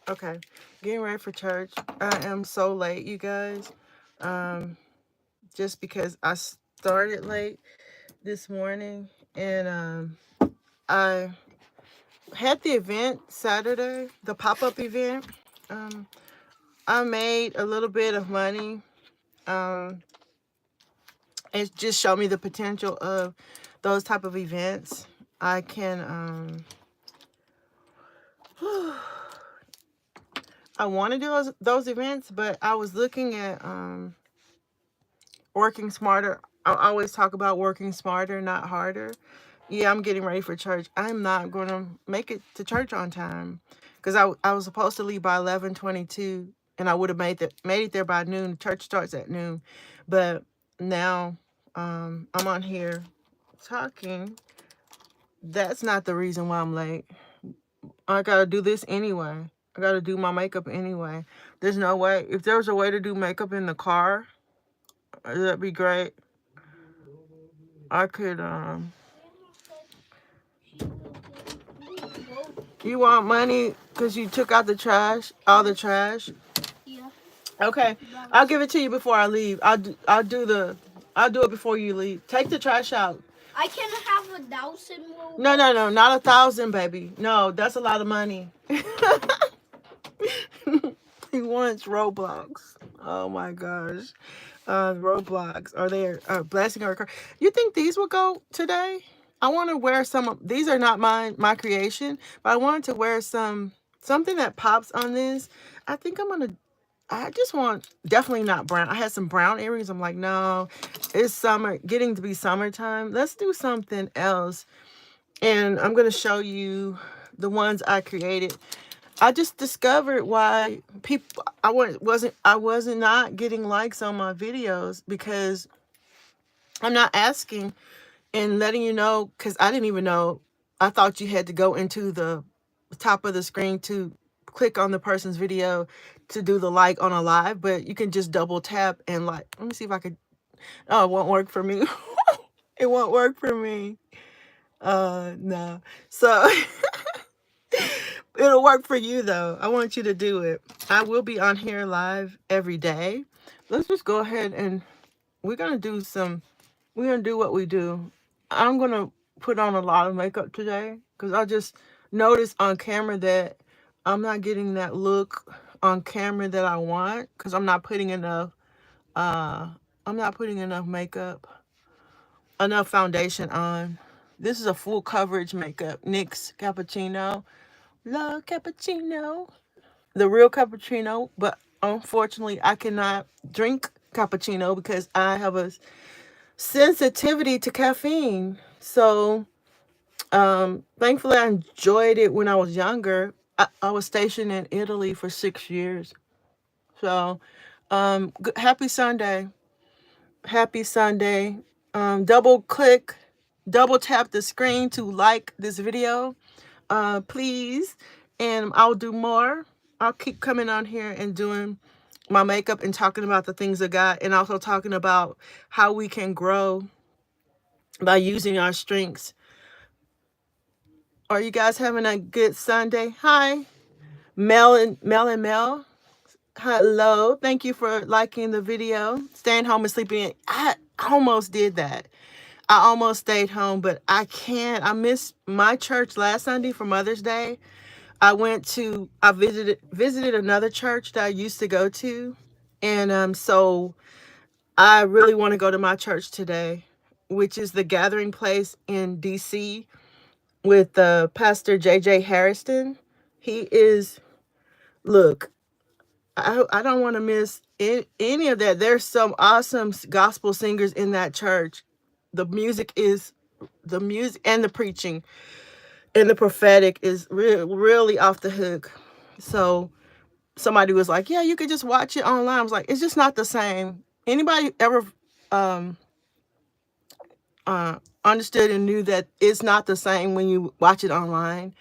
Okay, getting ready for church. I am so late, you guys. Um, just because I started late this morning, and I had the event Saturday, the pop-up event. Um, I made a little bit of money. Um, it just showed me the potential of those type of events. I can I want to do those events, but I was looking at working smarter. I always talk about working smarter, not harder. Yeah, I'm getting ready for church. I'm not going to make it to church on time because I was supposed to leave by 11:22, and I would have made it there by noon. Church starts at noon, but now I'm on here talking. That's not the reason why I'm late. I gotta do this anyway. I gotta do my makeup anyway. There's no way. If there was a way to do makeup in the car, that'd be great. I could You want money because you took out the trash, all the trash? Yeah. Okay, I'll give it to you before I leave. I'll do it before you leave. Take the trash out. I can have 1,000 Robux. No, not 1,000, baby. No, that's a lot of money. He wants Roblox. Oh my gosh. Roblox. Are they a blessing or a curse? You think these will go today? I want to wear some. These are not my creation, but I wanted to wear something that pops on this. I think I'm gonna. I just want definitely not brown. I had some brown earrings. I'm like, no, it's summer, getting to be summertime. Let's do something else. And I'm gonna show you the ones I created. I just discovered why people I wasn't not getting likes on my videos because I'm not asking and letting you know, because I didn't even know. I thought you had to go into the top of the screen to click on the person's video to do the like on a live, but you can just double tap and like. Let me see if I could. Oh, it won't work for me. It won't work for me. No. So it'll work for you though. I want you to do it. I will be on here live every day. Let's just go ahead and we're gonna do some. We're gonna do what we do. I'm gonna put on a lot of makeup today because I just noticed on camera that I'm not getting that look on camera that I want because I'm not putting enough. I'm not putting enough makeup, enough foundation on. This is a full coverage makeup. NYX Cappuccino. Love cappuccino. The real cappuccino, but unfortunately I cannot drink cappuccino because I have a sensitivity to caffeine. So, thankfully I enjoyed it when I was younger. I was stationed in Italy for 6 years. So, happy Sunday. Happy Sunday. Double click, double tap the screen to like this video, please. And I'll do more. I'll keep coming on here and doing my makeup and talking about the things of God and also talking about how we can grow by using our strengths. Are you guys having a good Sunday? Hi, Mel. Hello. Thank you for liking the video. Staying home and sleeping in. I almost did that. I almost stayed home, but I can't. I missed my church last Sunday for Mother's Day. I visited another church that I used to go to. And so I really want to go to my church today, which is the Gathering Place in DC with Pastor J.J. Harrison. He is, look, I don't want to miss any of that. There's some awesome gospel singers in that church. The music is, the music and the preaching and the prophetic is really off the hook. So somebody was like, yeah, you could just watch it online. I was like, it's just not the same. Anybody ever um, understood and knew that it's not the same when you watch it online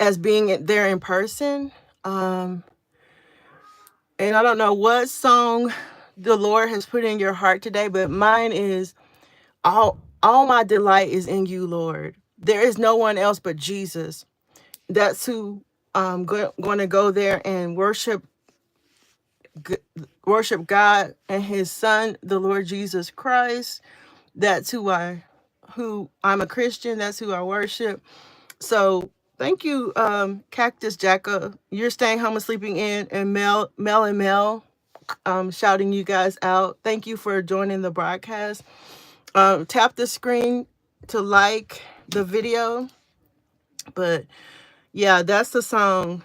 as being there in person? And I don't know what song the Lord has put in your heart today, but mine is all my delight is in you, Lord. There is no one else but Jesus. That's who. going to go there and worship God and his son, the Lord Jesus Christ. That's who I'm a Christian. That's who I worship. So thank you, Cactus Jacka. You're staying home and sleeping in, and Mel, shouting you guys out. Thank you for joining the broadcast. Tap the screen to like the video. But yeah, that's the song.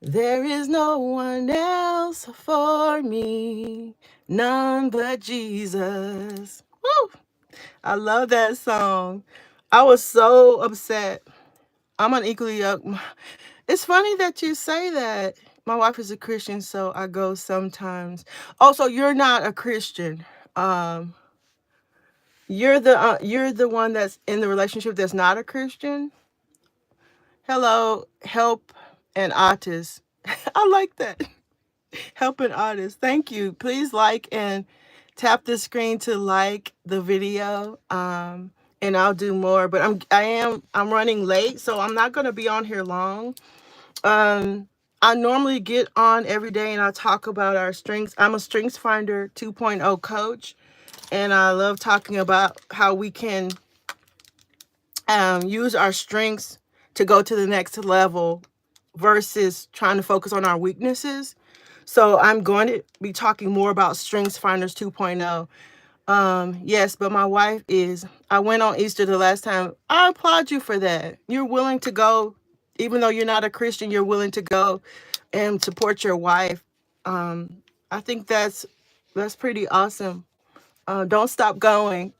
There is no one else for me, none but Jesus. Woo! I love that song. I was so upset. I'm unequally yoked. It's funny that you say that. My wife is a Christian, so I go sometimes. Also, you're not a Christian. Um, you're the one that's in the relationship that's not a Christian. Hello, help and artist. I like that. Help an artist. Thank you. Please like and tap the screen to like the video. And I'll do more. But I'm running late, so I'm not gonna be on here long. I normally get on every day and I talk about our strengths. I'm a Strengths Finder 2.0 coach, and I love talking about how we can use our strengths to go to the next level versus trying to focus on our weaknesses. So I'm going to be talking more about Strengths Finders 2.0. Yes, but my wife is. I went on Easter the last time. I applaud you for that. You're willing to go, even though you're not a Christian, you're willing to go and support your wife. I think that's pretty awesome. Don't stop going.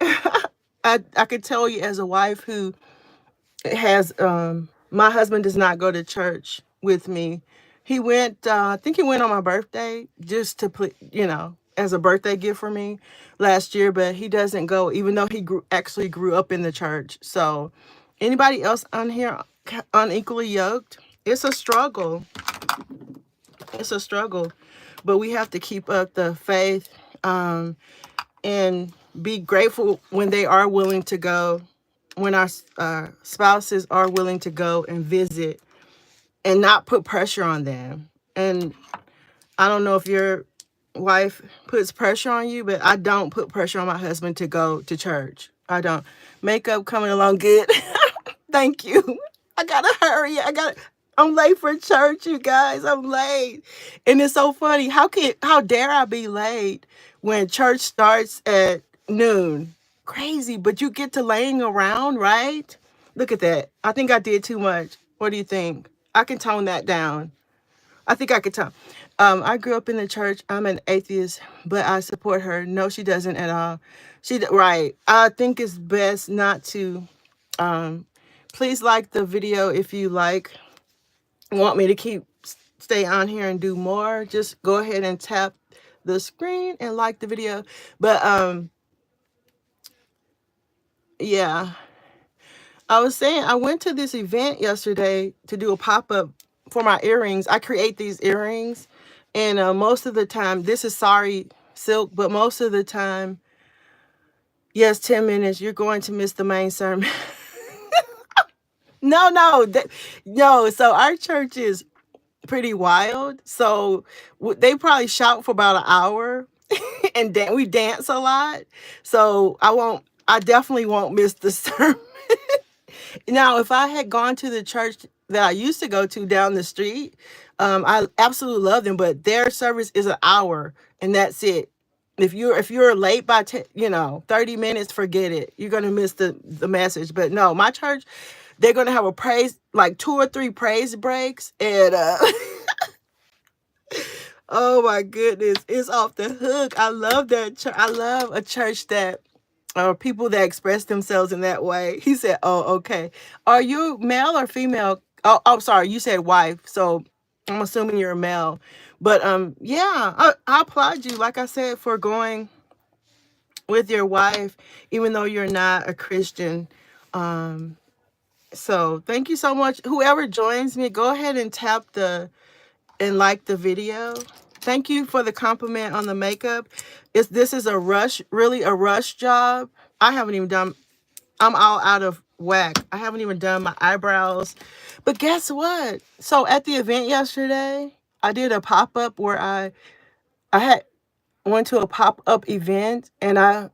I could tell you as a wife who has my husband does not go to church with me. He went I think he went on my birthday just to put, as a birthday gift for me last year, but he doesn't go even though he actually grew up in the church. So anybody else on here unequally yoked? It's a struggle. It's a struggle, but we have to keep up the faith, and be grateful when they are willing to go, when our spouses are willing to go and visit, and not put pressure on them. And I don't know if your wife puts pressure on you, but I don't put pressure on my husband to go to church. I don't. Makeup coming along good. Thank you. I gotta hurry. I'm late for church, you guys. I'm late. And it's so funny. How dare I be late when church starts at noon? Crazy, but you get to laying around, right? Look at that. I think I did too much. What do you think? I can tone that down. I think I could tone. I grew up in the church. I'm an atheist, but I support her. No, she doesn't at all. Right. I think it's best not to. Please like the video if you want me to stay on here and do more. Just go ahead and tap the screen and like the video. But yeah, I was saying I went to this event yesterday to do a pop-up for my earrings. I create these earrings, and most of the time, this is Sari silk, but most of the time, yes, 10 minutes, you're going to miss the main sermon. No. So our church is pretty wild. So they probably shout for about an hour, and we dance a lot. So I definitely won't miss the sermon. Now, if I had gone to the church that I used to go to down the street, I absolutely love them, but their service is an hour and that's it. If you're late by 30 minutes, forget it. You're gonna miss the message. But no, my church, they're gonna have a praise, like 2 or 3 praise breaks, and oh my goodness, it's off the hook. I love that church. I love a church that people that express themselves in that way. He said, "Oh, okay. Are you male or female?" Oh, sorry. You said wife, so I'm assuming you're a male. But yeah, I applaud you, like I said, for going with your wife, even though you're not a Christian. So thank you so much. Whoever joins me, go ahead and tap and like the video. Thank you for the compliment on the makeup. This is really a rush job. I haven't even done. I'm all out of whack. I haven't even done my eyebrows. But guess what? So at the event yesterday, I did a pop-up where I had went to a pop-up event, and I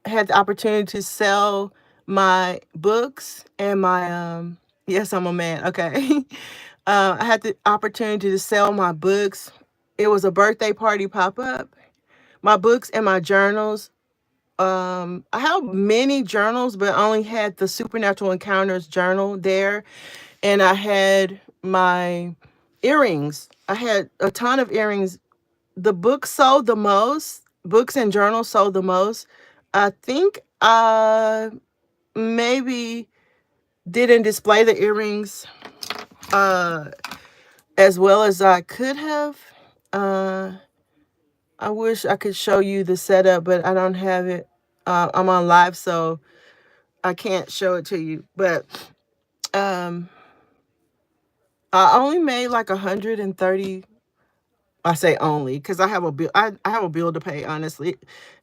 had the opportunity to sell my books and my yes, I'm a man. Okay. I had the opportunity to sell my books. It was a birthday party pop-up. My books and my journals. I have many journals, but I only had the Supernatural Encounters journal there, and I had my earrings. I had a ton of earrings. The books sold the most. Books and journals sold the most. I think maybe didn't display the earrings uh as well as I could have. Uh I wish I could show you the setup, but I don't have it. I'm on live, so I can't show it to you. But um I only made like 130. I say only because I have a bill. I have a bill to pay. Honestly,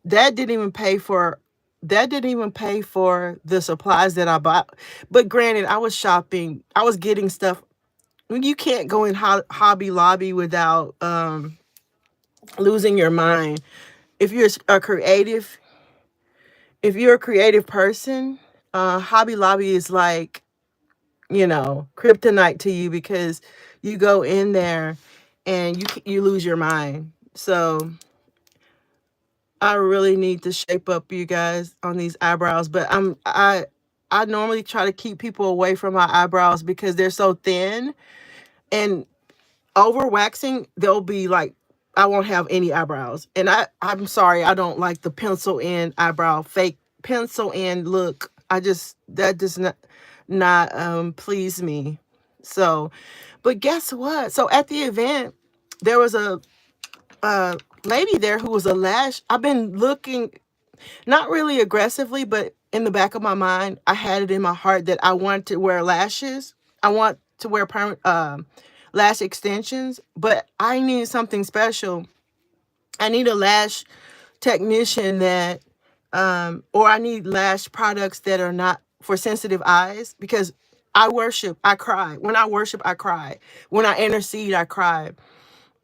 that didn't even pay for. That didn't even pay for the supplies that I bought. But granted, I was shopping. I was getting stuff. You can't go in Hobby Lobby without losing your mind. If you're a creative, if you're a creative person, Hobby Lobby is like, kryptonite to you, because you go in there and you lose your mind. So I really need to shape up, you guys, on these eyebrows. But I normally try to keep people away from my eyebrows because they're so thin, and over waxing they'll be like, I won't have any eyebrows. And I'm sorry, I don't like the pencil in eyebrow, fake pencil in look. That does not please me. So, but guess what? So at the event, there was a lady there who was a lash. I've been looking, not really aggressively, but in the back of my mind, I had it in my heart that I want to wear lashes. I want to wear lash extensions, but I need something special. I need a lash technician that, or I need lash products that are not for sensitive eyes, because I worship, I cry. When I worship, I cry. When I intercede, I cry.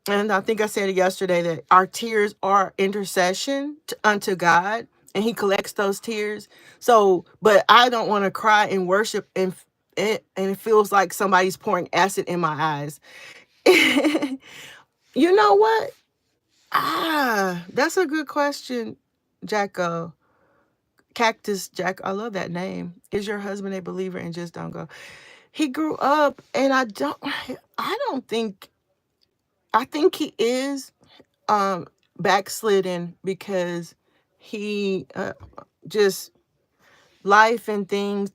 And I think I said it yesterday that our tears are intercession unto God, and He collects those tears. So, but I don't want to cry and worship, and it feels like somebody's pouring acid in my eyes. You know what? That's a good question, Jacko. Cactus Jack. I love that name. Is your husband a believer? And just don't go. He grew up, and I don't think. I think he is backslidden because he just life and things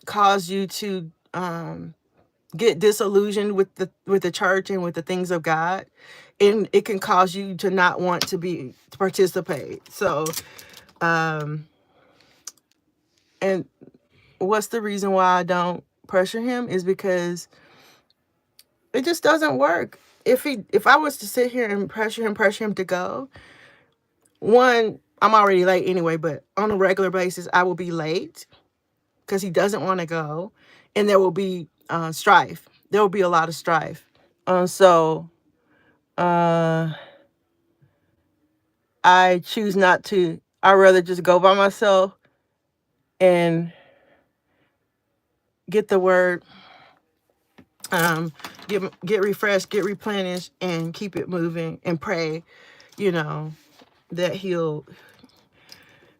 cause you to get disillusioned with the church and with the things of God, and it can cause you to not want to participate. So and what's the reason why I don't pressure him is because it just doesn't work. If I was to sit here and pressure him to go, one, I'm already late anyway, but on a regular basis, I will be late because he doesn't want to go, and there will be strife. There will be a lot of strife. So I choose not to. I'd rather just go by myself and get the word, get refreshed, get replenished, and keep it moving, and pray, that he'll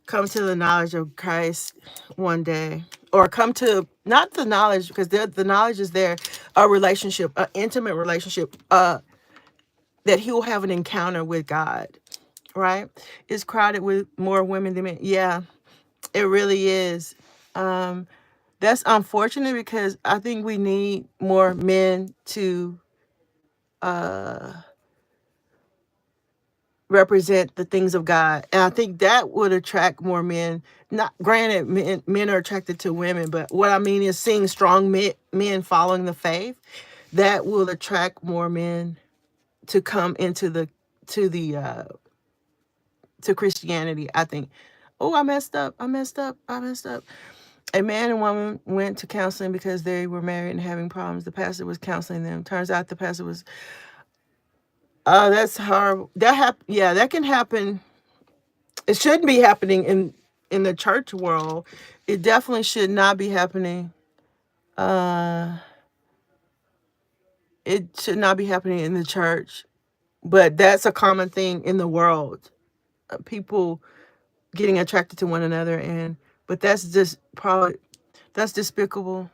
come to the knowledge of Christ one day, or come to, not the knowledge, because the knowledge is there, a relationship, an intimate relationship, that he will have an encounter with God, right? It's crowded with more women than men. Yeah, it really is. That's unfortunate because I think we need more men to represent the things of God. And I think that would attract more men. Not granted, men are attracted to women, but what I mean is seeing strong men following the faith, that will attract more men to come into to the to Christianity, I think. Oh, I messed up. A man and woman went to counseling because they were married and having problems. The pastor was counseling them. Turns out the pastor was, oh, that's horrible. Yeah, that can happen. It shouldn't be happening in the church world. It definitely should not be happening. It should not be happening in the church, but that's a common thing in the world. People getting attracted to one another, but that's just probably that's despicable.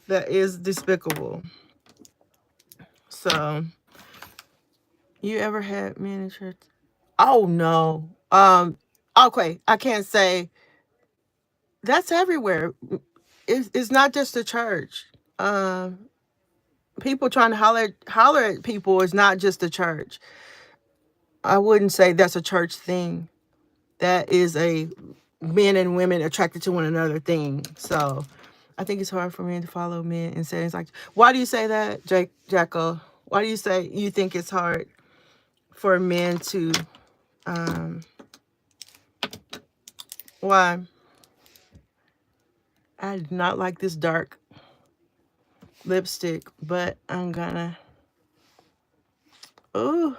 That is despicable. So, you ever had men in church? Oh no. Okay, I can't say that's everywhere. It's not just the church. Um, People trying to holler at people is not just the church. I wouldn't say that's a church thing. That is a men and women attracted to one another thing. So I think it's hard for men to follow men in settings like. Why do you say that, Jacko? Why do you say you think it's hard for men to? Um, why? I do not like this dark lipstick, but I'm gonna. Oh.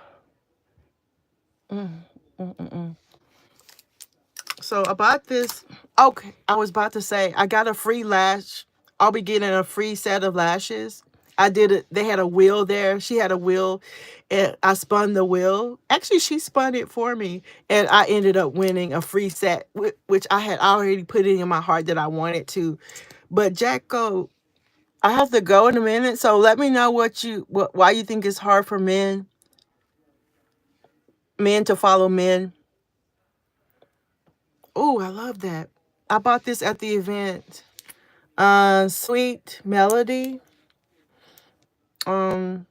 So about this, okay, I was about to say I got a free lash. I'll be getting a free set of lashes. I did it. They had a wheel there. She had a wheel, and I spun the wheel. Actually, she spun it for me, and I ended up winning a free set, which I had already put it in my heart that I wanted to. But Jacko, I have to go in a minute. So let me know why you think it's hard for men to follow men. Oh, I love that. I bought this at the event. Sweet Melody. Um,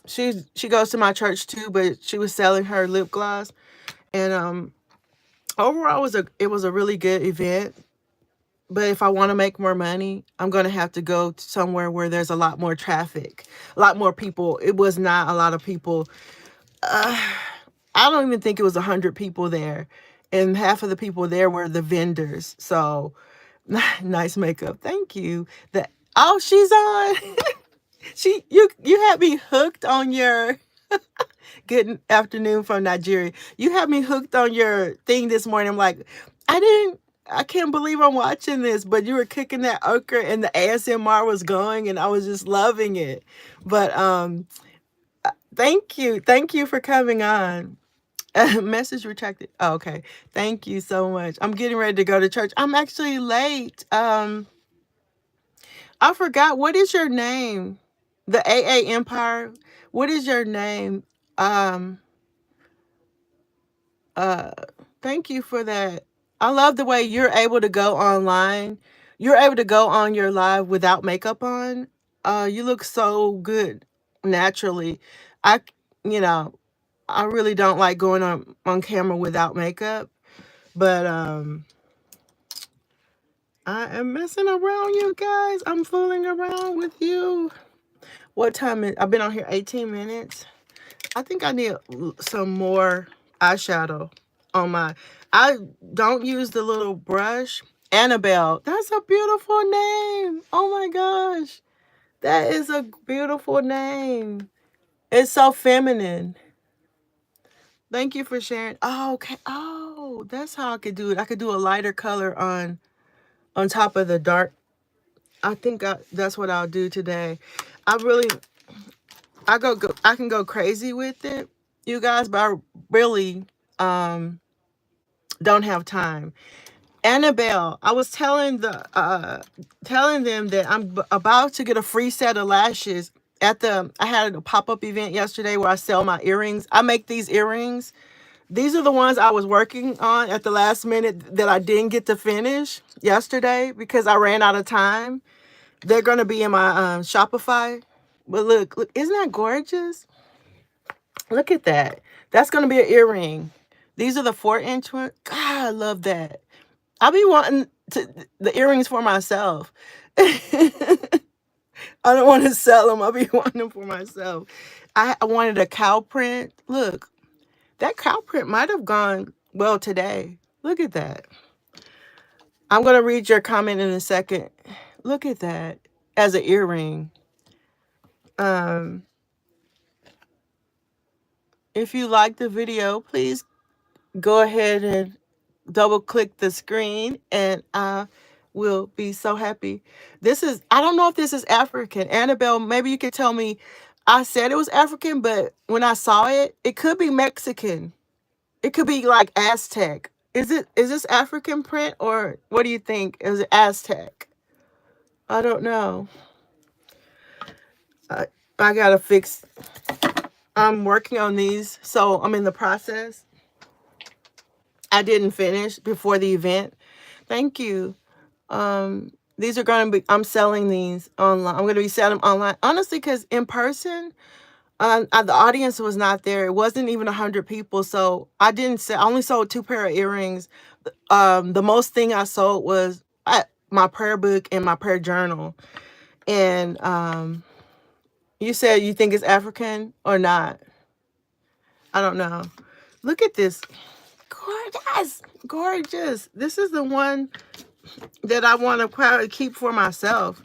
she goes to my church too, but she was selling her lip gloss, and overall it was a really good event. But if I want to make more money, I'm gonna have to go to somewhere where there's a lot more traffic, a lot more people. It was not a lot of people. I don't even think it was 100 people there, and half of the people there were the vendors. So nice makeup, thank you. She's on. You had me hooked on your good afternoon from Nigeria. You had me hooked on your thing this morning. I'm like, I can't believe I'm watching this, but you were cooking that okra and the ASMR was going and I was just loving it. But thank you for coming on. Message retracted. Oh, okay. Thank you so much. I'm getting ready to go to church. I'm actually late. I forgot, what is your name? The AA Empire. What is your name? Um uh Thank you for that. I love the way you're able to go online. You're able to go on your live without makeup on. You look so good naturally. I you know, I really don't like going on camera without makeup, but I am messing around, you guys. I'm fooling around with you. What time is I've been on here 18 minutes. I think I need some more eyeshadow on my. I don't use the little brush. Annabelle. That's a beautiful name. Oh my gosh. That is a beautiful name. It's so feminine. Thank you for sharing. Oh, okay. Oh, that's how I could do it. I could do a lighter color on top of the dark. I think that's what I'll do today. I really I can go crazy with it, you guys, but I really don't have time. Annabelle, I was telling them that I'm about to get a free set of lashes I had a pop-up event yesterday where I sell my earrings. I make these earrings. These are the ones I was working on at the last minute that I didn't get to finish yesterday because I ran out of time. They're going to be in my Shopify. But look, isn't that gorgeous? Look at that. That's going to be an earring. These are the 4-inch ones. God, I love that. I'll be wanting the earrings for myself. I don't want to sell them. I'll be wanting them for myself. I wanted a cow print. Look, that cow print might have gone well today. Look at that. I'm going to read your comment in a second. Look at that as an earring. Um, if you like the video, please go ahead and double click the screen and I will be so happy. This is, I don't know if this is African. Annabelle, maybe you could tell me. I said it was African, but when I saw it, it could be Mexican. It could be like Aztec. Is this African print or what do you think? Is it Aztec? I don't know. I gotta fix. I'm working on these, so I'm in the process. I didn't finish before the event. Thank you. These are going to be, I'm selling these online. I'm going to be selling them online. Honestly, because in person, the audience was not there. It wasn't even 100 people. So I didn't sell, I only sold 2 pair of earrings. The most thing I sold was my prayer book and my prayer journal. And you said you think it's African or not? I don't know. Look at this. Gorgeous. Gorgeous. This is the one that I want to probably keep for myself.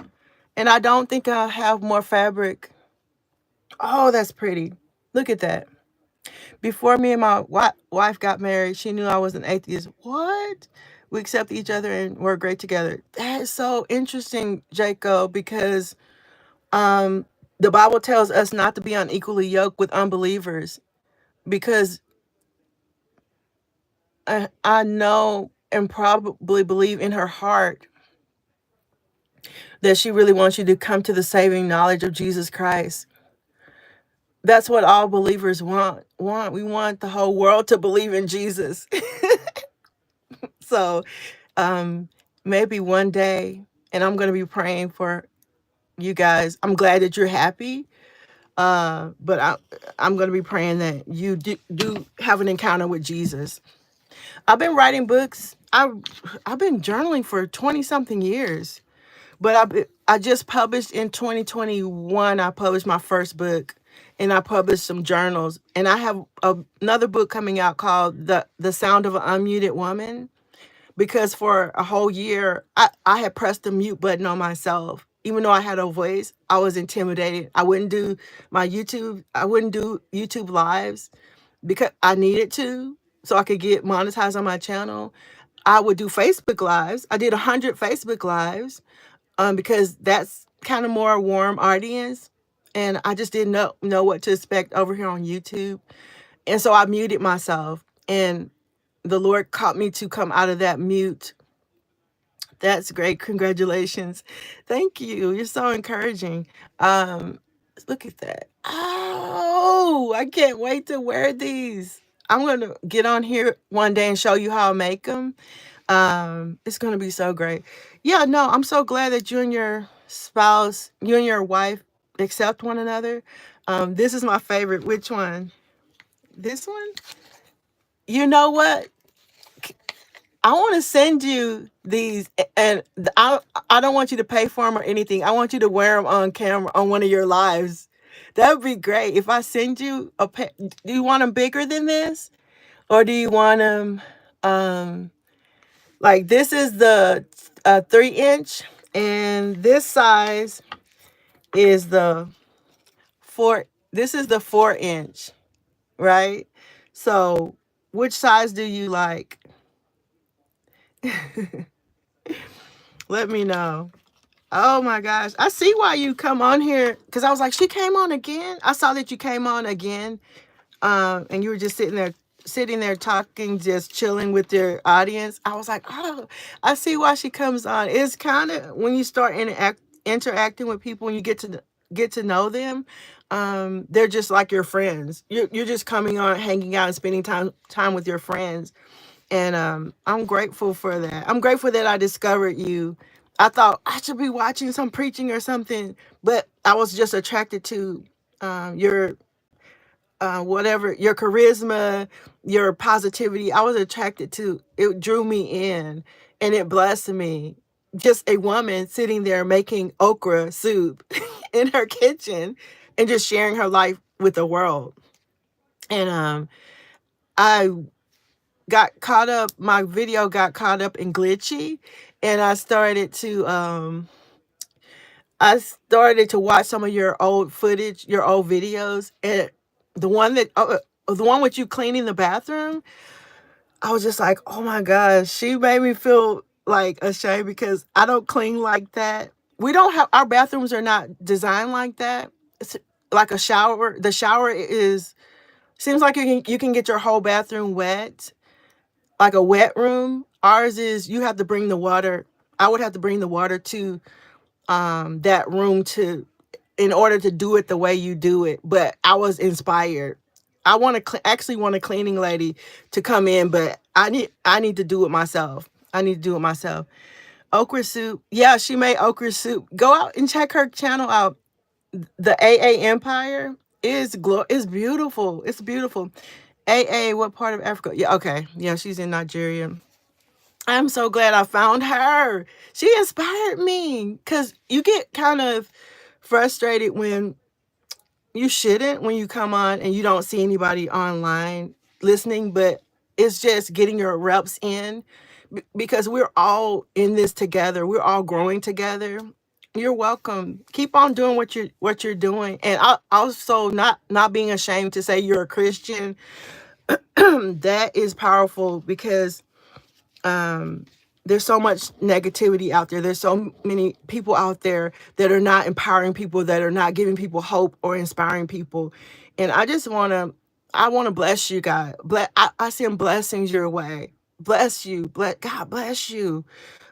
And I don't think I'll have more fabric. Oh, that's pretty. Look at that. Before me and my wife got married, she knew I was an atheist. What? We accept each other and we're great together. That is so interesting, Jacob, because the Bible tells us not to be unequally yoked with unbelievers, because I know and probably believe in her heart that she really wants you to come to the saving knowledge of Jesus Christ. That's what all believers want. We want the whole world to believe in Jesus. So maybe one day, and I'm going to be praying for you guys. I'm glad that you're happy. But I'm going to be praying that you do have an encounter with Jesus. I've been writing books. I've been journaling for 20 something years. But I just published in 2021. I published my first book, and I published some journals. And I have another book coming out called The Sound of an Unmuted Woman, because for a whole year I had pressed the mute button on myself. Even though I had a voice, I was intimidated. I wouldn't do YouTube lives because I needed to, so I could get monetized on my channel. I would do Facebook lives. I did 100 Facebook lives because that's kind of more a warm audience. And I just didn't know what to expect over here on YouTube. And so I muted myself. And the Lord caught me to come out of that mute. That's great. Congratulations. Thank you. You're so encouraging. Look at that. Oh, I can't wait to wear these. I'm going to get on here one day and show you how I make them. It's going to be so great. Yeah, no, I'm so glad that you and your spouse, you and your wife accept one another. This is my favorite. Which one? This one? You know what? I want to send you these, and I don't want you to pay for them or anything. I want you to wear them on camera on one of your lives. That would be great. If I send you do you want them bigger than this, or do you want them like this is the 3-inch, and this size is the 4. This is the 4-inch, right? So, which size do you like? Let me know. Oh my gosh. I see why you come on here, because I was like, she came on again. I saw that you came on again. And you were just sitting there talking, just chilling with your audience. I was like, oh, I see why she comes on. It's kind of when you start interacting with people and you get to know them, they're just like your friends. You're just coming on, hanging out and spending time with your friends. And I'm grateful for that. I'm grateful that I discovered you. I thought I should be watching some preaching or something, but I was just attracted to your whatever, your charisma, your positivity. I was attracted to it. Drew me in, and it blessed me. Just a woman sitting there making okra soup in her kitchen and just sharing her life with the world. And I got caught up. My video got caught up in glitchy, and I started to watch some of your old footage, your old videos, and the one that the one with you cleaning the bathroom. I was just like, oh my gosh, she made me feel like ashamed because I don't clean like that. We don't have our bathrooms are not designed like that. It's like a shower. The shower is seems like you can get your whole bathroom wet, like a wet room. Ours is you have to bring the water. I would have to bring the water to that room to in order to do it the way you do it. But I was inspired. I want to actually want a cleaning lady to come in, but I need to do it myself. I need to do it myself. Okra soup. Yeah, she made okra soup. Go out and check her channel out. The AA Empire is beautiful. It's beautiful. AA, what part of Africa? Yeah, okay. Yeah, she's in Nigeria. I'm so glad I found her. She inspired me because you get kind of frustrated when you shouldn't, when you come on and you don't see anybody online listening, but it's just getting your reps in because we're all in this together. We're all growing together. You're welcome. Keep on doing what you're doing, and also not being ashamed to say you're a Christian. That is powerful because um there's so much negativity out there. There's so many people out there that are not empowering people, that are not giving people hope or inspiring people. And I want to bless you, God. I send blessings your way. Bless you. God bless you.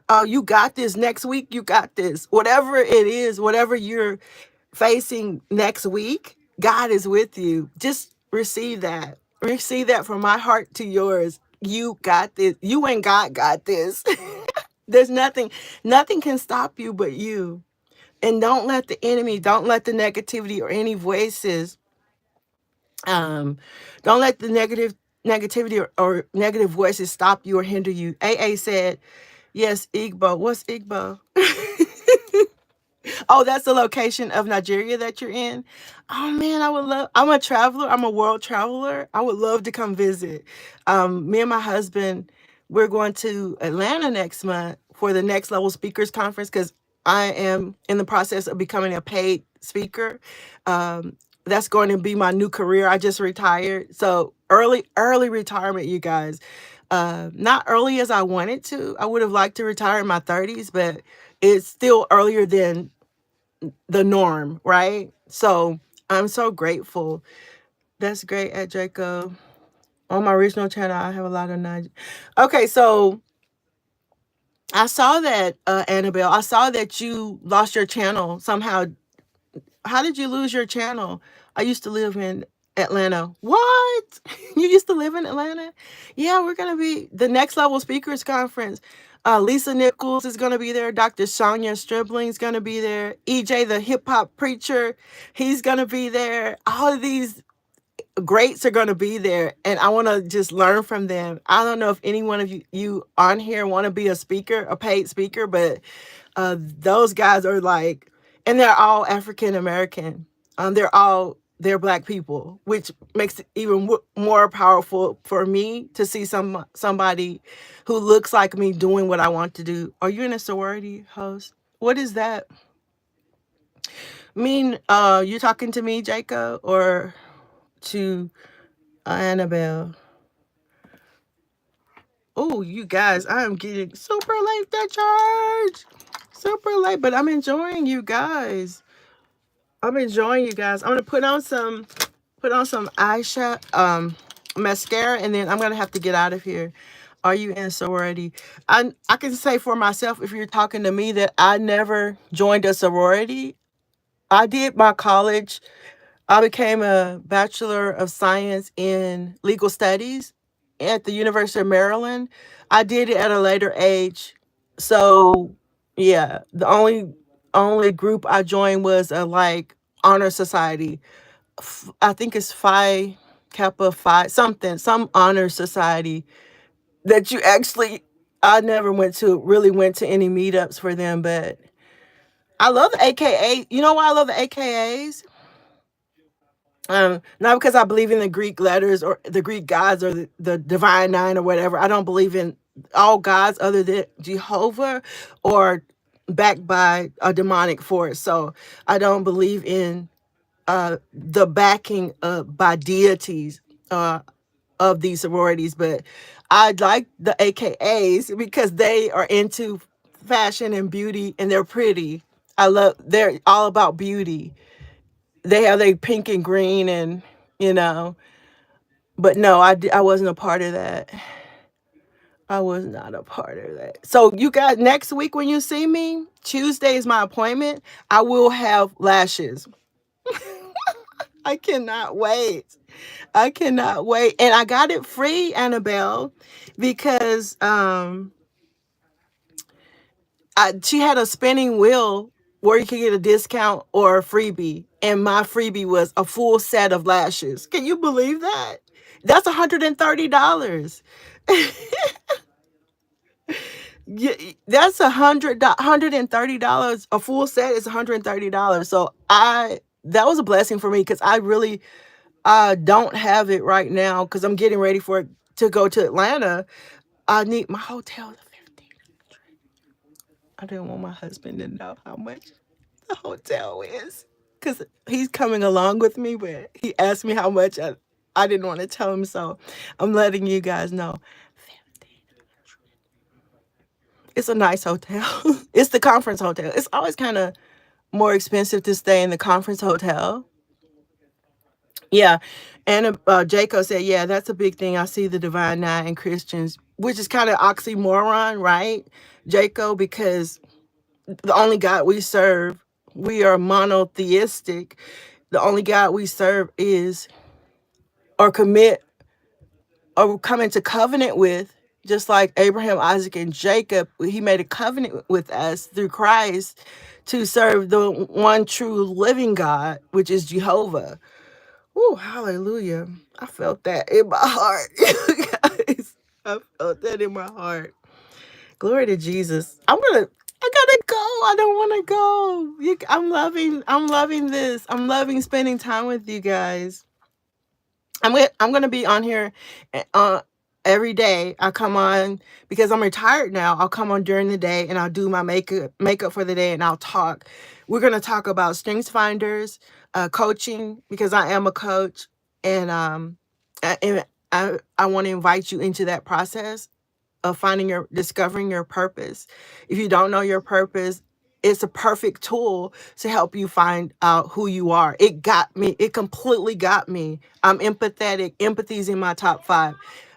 Oh, you got this. Next week you got this. Whatever it is, whatever you're facing next week, God is with you. Just receive that. Receive that from my heart to yours. You got this. You and God got this. There's nothing can stop you but you. And don't let the enemy, don't let the negativity or any voices, um, don't let the negativity or negative voices stop you or hinder you. AA said, yes, Igbo. What's Igbo? Oh, that's the location of Nigeria that you're in. Oh man, I would love. I'm a traveler. I'm a world traveler. I would love to come visit. Me and my husband, we're going to Atlanta next month for the Next Level Speakers Conference because I am in the process of becoming a paid speaker. That's going to be my new career. I just retired, so early retirement, you guys. Not early as I wanted to. I would have liked to retire in my 30s, but it's still earlier than the norm, right? So I'm so grateful. That's great at Draco. On my original channel, I have a lot of nudge. Okay, so I saw that, Annabelle. I saw that you lost your channel somehow. How did you lose your channel? I used to live in Atlanta. What? You used to live in Atlanta? Yeah, we're going to be the Next Level Speakers Conference. Lisa Nichols is going to be there. Dr. Sonia Stribling is going to be there. EJ, the hip hop preacher, he's going to be there. All of these greats are going to be there, and I want to just learn from them. I don't know if any one of you on here want to be a speaker, a paid speaker, but those guys are like, and they're all African American. They're Black people, which makes it even more powerful for me to see somebody who looks like me doing what I want to do. Are you in a sorority, host? What is that mean? You talking to me, Jacob, or to Annabelle? Oh, you guys, I am getting super late that charge. Super late, but I'm enjoying you guys. I'm enjoying you guys. I'm gonna put on some eyeshadow, mascara, and then I'm gonna have to get out of here. Are you in sorority? I can say for myself, if you're talking to me, that I never joined a sorority. I did my college. I became a Bachelor of Science in Legal Studies at the University of Maryland. I did it at a later age. So, yeah, the only group I joined was a like honor society. I think it's Phi Kappa Phi something, some honor society that you actually I never went to any meetups for them, but I love the AKA. You know why I love the AKAs? Not because I believe in the Greek letters or the Greek gods or the divine nine or whatever. I don't believe in all gods other than Jehovah or backed by a demonic force. So I don't believe in the backing by deities of these sororities, but I like the AKAs because they are into fashion and beauty and they're pretty. They're all about beauty. They have they pink and green and you know, but no, I wasn't a part of that. I was not a part of that. So you guys, next week when you see me, Tuesday is my appointment. I will have lashes. I cannot wait. I cannot wait. And I got it free, Annabelle, because she had a spinning wheel where you could get a discount or a freebie. And my freebie was a full set of lashes. Can you believe that? That's $130. Yeah, that's $130. A full set is $130. So that was a blessing for me because I really don't have it right now because I'm getting ready for it to go to Atlanta. I need my hotel. I didn't want my husband to know how much the hotel is because he's coming along with me, but he asked me how much. I didn't want to tell him, so I'm letting you guys know. It's a nice hotel. It's the conference hotel. It's always kind of more expensive to stay in the conference hotel. Yeah. And Jacob said, yeah, that's a big thing. I see the Divine Nine and Christians, which is kind of oxymoron, right, Jacob? Because the only God we serve, we are monotheistic. The only God we serve is or commit or come into covenant with, just like Abraham, Isaac, and Jacob. He made a covenant with us through Christ to serve the one true living God, which is Jehovah. Oh, hallelujah. I felt that in my heart. You guys, I felt that in my heart. Glory to Jesus. I gotta go. I don't want to go. I'm loving this. I'm loving spending time with you guys. I'm gonna be on here every day. I come on because I'm retired now. I'll come on during the day and I'll do my makeup for the day and I'll talk. We're gonna talk about Strengths Finders, coaching because I am a coach, and I want to invite you into that process of discovering your purpose. If you don't know your purpose, it's a perfect tool to help you find out who you are. It got me. It completely got me. I'm empathetic. Empathy's in my top 5.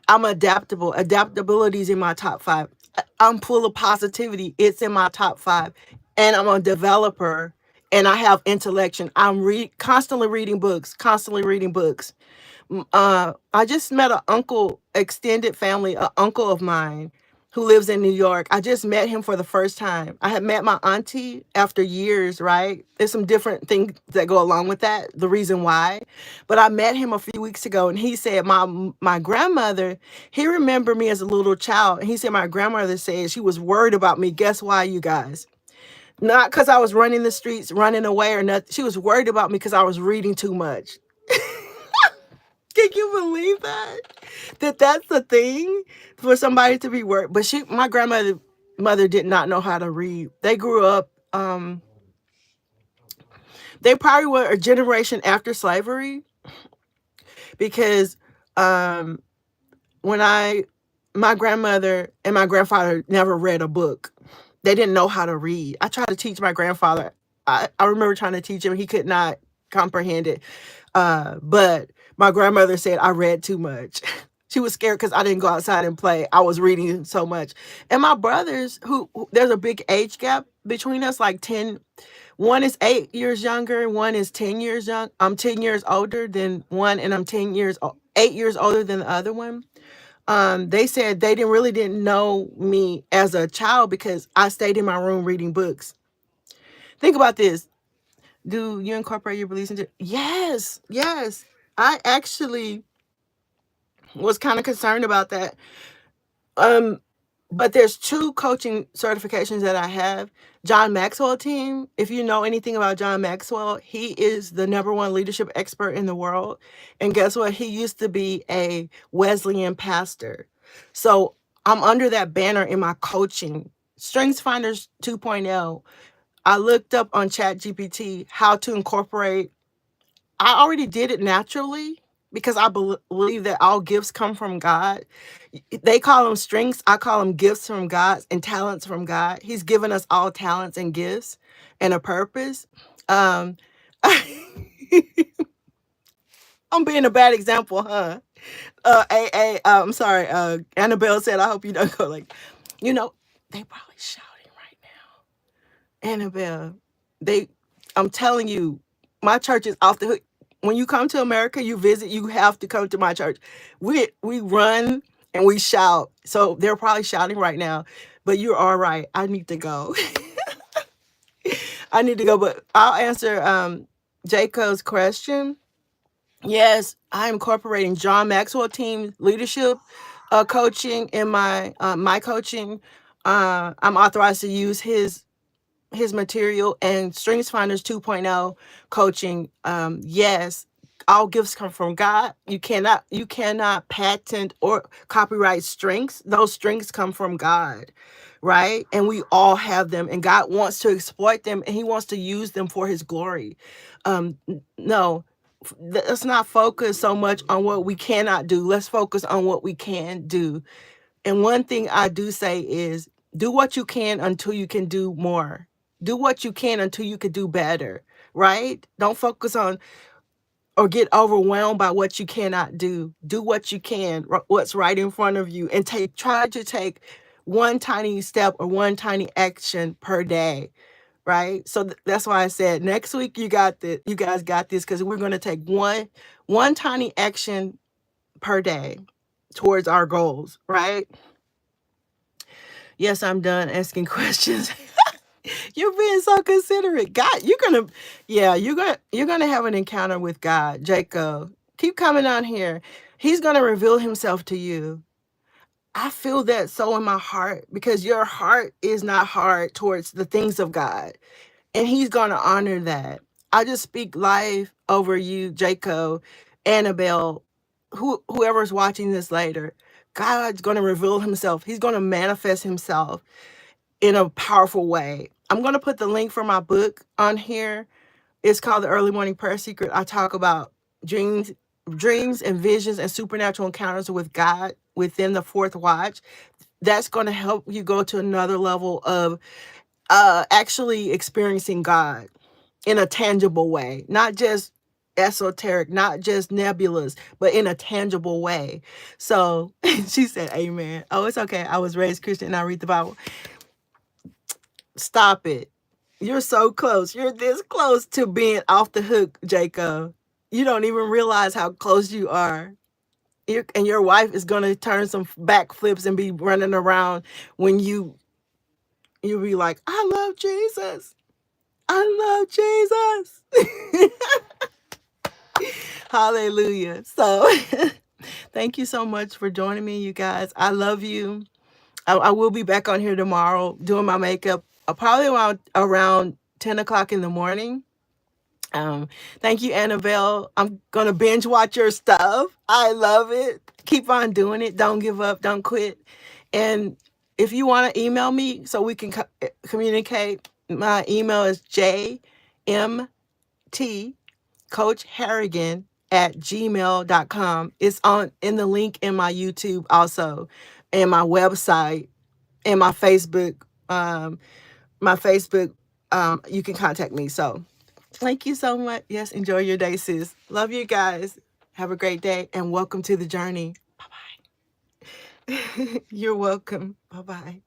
I'm adaptable. Adaptability's in my top 5. I'm full of positivity. It's in my top 5. And I'm a developer and I have intellection. I'm constantly reading books, I just met an uncle, extended family, an uncle of mine who lives in New York. I just met him for the first time. I had met my auntie after years, right? There's some different things that go along with that, the reason why. But I met him a few weeks ago and he said my grandmother, he remembered me as a little child. And he said my grandmother said she was worried about me. Guess why, you guys? Not because I was running the streets, running away or nothing. She was worried about me because I was reading too much. Can you believe that? That's the thing for somebody to be worried. But my grandmother did not know how to read. They grew up, they probably were a generation after slavery because my grandmother and my grandfather never read a book. They didn't know how to read. I tried to teach my grandfather. I remember trying to teach him. He could not comprehend it. But my grandmother said I read too much. She was scared because I didn't go outside and play. I was reading so much. And my brothers, who there's a big age gap between us, like 10. One is 8 years younger, and one is 10 years young. I'm 10 years older than one, and I'm 8 years older than the other one. They said they didn't know me as a child because I stayed in my room reading books. Think about this. Do you incorporate your beliefs into? Yes. I actually was kind of concerned about that. But there's 2 coaching certifications that I have. John Maxwell team, if you know anything about John Maxwell, he is the #1 leadership expert in the world. And guess what? He used to be a Wesleyan pastor. So I'm under that banner in my coaching. Strengths Finders 2.0. I looked up on ChatGPT how to incorporate. I already did it naturally because I believe that all gifts come from God. They call them strengths. I call them gifts from God and talents from God. He's given us all talents and gifts and a purpose. Um, I'm being a bad example, huh? I'm sorry. Annabelle said, I hope you don't go like, you know, they probably shouting right now. Annabelle, I'm telling you, my church is off the hook. When you come to America, you visit, you have to come to my church. We run and we shout. So they're probably shouting right now, but you're all right. I need to go. I need to go, but I'll answer Jacob's question. Yes, I'm incorporating John Maxwell team leadership coaching in my coaching. I'm authorized to use his material and Strengths Finders 2.0 coaching. Yes, all gifts come from God. You cannot patent or copyright strengths. Those strengths come from God, right? And we all have them, and God wants to exploit them, and He wants to use them for His glory. No, let's not focus so much on what we cannot do. Let's focus on what we can do. And one thing I do say is do what you can until you can do more. Do what you can until you can do better, right? Don't focus on or get overwhelmed by what you cannot do. Do what you can, what's right in front of you, and try to take one tiny step or one tiny action per day, right? So that's why I said next week you guys got this, because we're going to take one tiny action per day towards our goals, right? Yes, I'm done asking questions. You're being so considerate. God, you're gonna have an encounter with God, Jacob. Keep coming on here. He's gonna reveal himself to you. I feel that so in my heart, because your heart is not hard towards the things of God, and He's gonna honor that. I just speak life over you, Jacob, Annabelle, whoever's watching this later. God's gonna reveal Himself. He's gonna manifest Himself in a powerful way. I'm going to put the link for my book on here. It's called The Early Morning Prayer Secret. I talk about dreams and visions and supernatural encounters with God within the 4th watch. That's going to help you go to another level of actually experiencing God in a tangible way, not just esoteric, not just nebulous, but in a tangible way. So she said, amen. Oh, it's okay. I was raised Christian and I read the Bible. Stop it. You're so close. You're this close to being off the hook, Jacob. You don't even realize how close you are. And your wife is going to turn some backflips and be running around when you'll be like, I love Jesus. I love Jesus. Hallelujah. So thank you so much for joining me, you guys. I love you. I will be back on here tomorrow doing my makeup, probably around 10 o'clock in the morning. Thank you, Annabelle. I'm going to binge watch your stuff. I love it. Keep on doing it. Don't give up. Don't quit. And if you want to email me so we can communicate, my email is jmtcoachharrigan@gmail.com. It's in the link in my YouTube also, and my website, and my Facebook. You can contact me. So thank you so much. Yes, enjoy your day, sis. Love you guys. Have a great day and welcome to the journey. Bye-bye. You're welcome. Bye-bye.